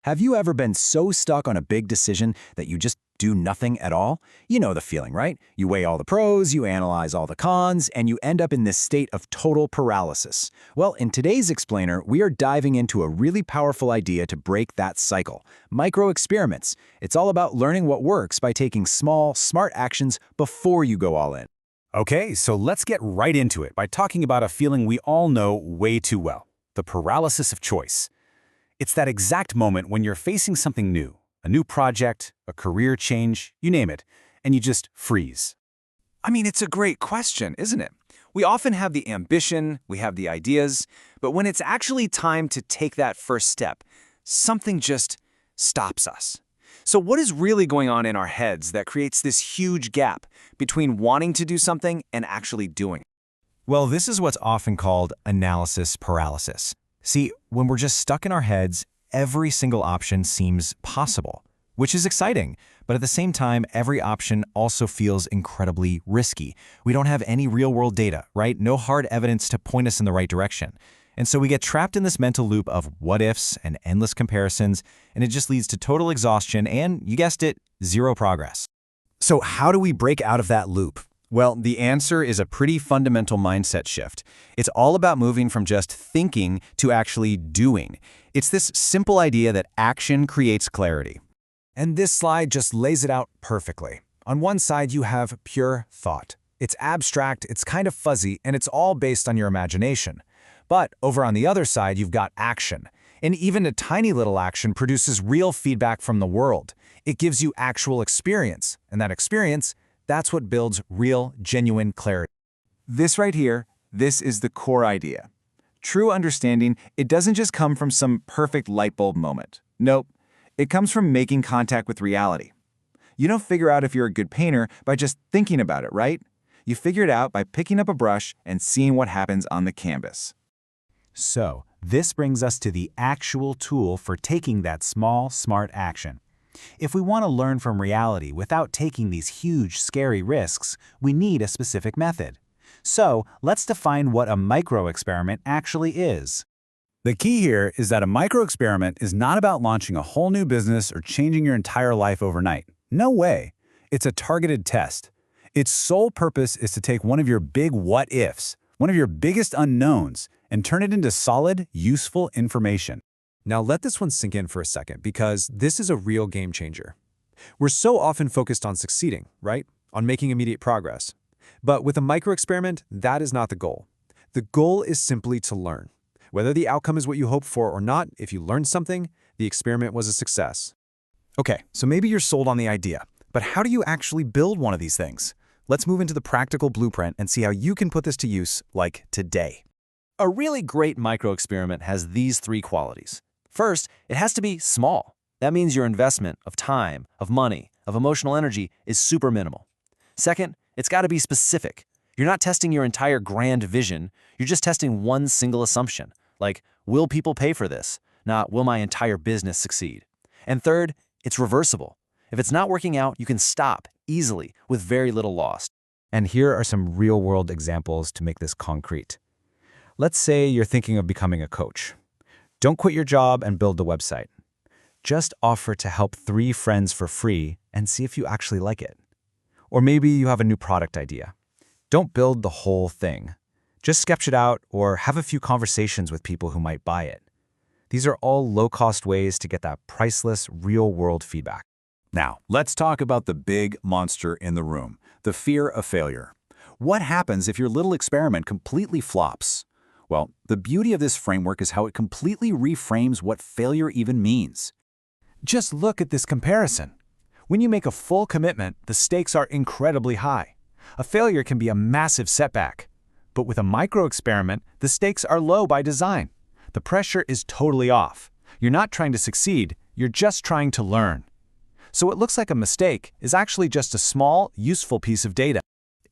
Have you ever been so stuck on a big decision that you just do nothing at all? You know the feeling, right? You weigh all the pros, you analyze all the cons, and you end up in this state of total paralysis. Well, in today's explainer, we are diving into a really powerful idea to break that cycle: micro-experiments. It's all about learning what works by taking small, smart actions before you go all in. Okay, so let's get right into it by talking about a feeling we all know way too well: the paralysis of choice. It's that exact moment when you're facing something new, a new project, a career change, you name it, and you just freeze. It's a great question, isn't it? We often have the ambition, we have the ideas, but when it's actually time to take that first step, something just stops us. So what is really going on in our heads that creates this huge gap between wanting to do something and actually doing it? Well, this is what's often called analysis paralysis. See, when we're just stuck in our heads, every single option seems possible, which is exciting, but at the same time, every option also feels incredibly risky. We don't have any real-world data, right? No hard evidence to point us in the right direction. And so we get trapped in this mental loop of what-ifs and endless comparisons, and it just leads to total exhaustion and, you guessed it, zero progress. So how do we break out of that loop? Well, the answer is a pretty fundamental mindset shift. It's all about moving from just thinking to actually doing. It's this simple idea that action creates clarity. And this slide just lays it out perfectly. On one side, you have pure thought. It's abstract, it's kind of fuzzy, and it's all based on your imagination. But over on the other side, you've got action. And even a tiny little action produces real feedback from the world. It gives you actual experience, and that experience, that's what builds real, genuine clarity. This right here, this is the core idea. True understanding, it doesn't just come from some perfect light bulb moment. Nope, it comes from making contact with reality. You don't figure out if you're a good painter by just thinking about it, right? You figure it out by picking up a brush and seeing what happens on the canvas. So, this brings us to the actual tool for taking that small, smart action. If we want to learn from reality without taking these huge, scary risks, we need a specific method. So, let's define what a micro-experiment actually is. The key here is that a micro-experiment is not about launching a whole new business or changing your entire life overnight. No way. It's a targeted test. Its sole purpose is to take one of your big what-ifs, one of your biggest unknowns, and turn it into solid, useful information. Now let this one sink in for a second, because this is a real game changer. We're so often focused on succeeding, right? On making immediate progress. But with a micro-experiment, that is not the goal. The goal is simply to learn. Whether the outcome is what you hoped for or not, if you learned something, the experiment was a success. Okay, so maybe you're sold on the idea, but how do you actually build one of these things? Let's move into the practical blueprint and see how you can put this to use, like today. A really great micro-experiment has these three qualities. First, it has to be small. That means your investment of time, of money, of emotional energy is super minimal. Second, it's got to be specific. You're not testing your entire grand vision, you're just testing one single assumption, like, will people pay for this? Not, will my entire business succeed? And third, it's reversible. If it's not working out, you can stop easily with very little loss. And here are some real-world examples to make this concrete. Let's say you're thinking of becoming a coach. Don't quit your job and build the website. Just offer to help 3 friends for free and see if you actually like it. Or maybe you have a new product idea. Don't build the whole thing. Just sketch it out or have a few conversations with people who might buy it. These are all low-cost ways to get that priceless, real-world feedback. Now, let's talk about the big monster in the room, the fear of failure. What happens if your little experiment completely flops? Well, the beauty of this framework is how it completely reframes what failure even means. Just look at this comparison. When you make a full commitment, the stakes are incredibly high. A failure can be a massive setback. But with a micro-experiment, the stakes are low by design. The pressure is totally off. You're not trying to succeed, you're just trying to learn. So what looks like a mistake is actually just a small, useful piece of data.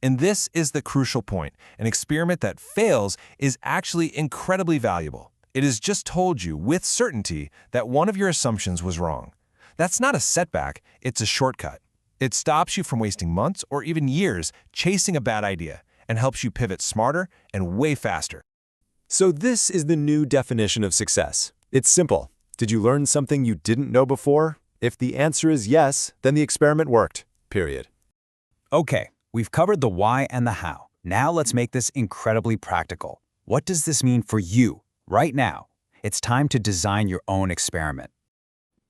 And this is the crucial point. An experiment that fails is actually incredibly valuable. It has just told you with certainty that one of your assumptions was wrong. That's not a setback, it's a shortcut. It stops you from wasting months or even years chasing a bad idea and helps you pivot smarter and way faster. So this is the new definition of success. It's simple. Did you learn something you didn't know before? If the answer is yes, then the experiment worked. Period. Okay, we've covered the why and the how. Now let's make this incredibly practical. What does this mean for you right now? It's time to design your own experiment.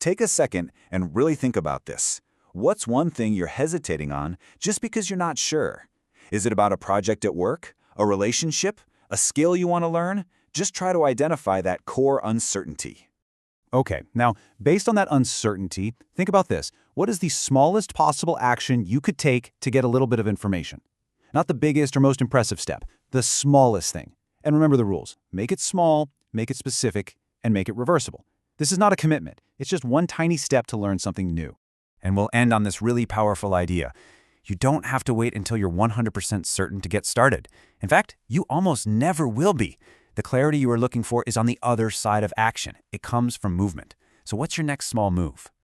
Take a second and really think about this. What's one thing you're hesitating on just because you're not sure? Is it about a project at work, a relationship, a skill you want to learn? Just try to identify that core uncertainty. Okay, now, based on that uncertainty, think about this. What is the smallest possible action you could take to get a little bit of information? Not the biggest or most impressive step, the smallest thing. And remember the rules. Make it small, make it specific, and make it reversible. This is not a commitment. It's just one tiny step to learn something new. And we'll end on this really powerful idea. You don't have to wait until you're 100% certain to get started. In fact, you almost never will be. The clarity you are looking for is on the other side of action. It comes from movement. So what's your next small move?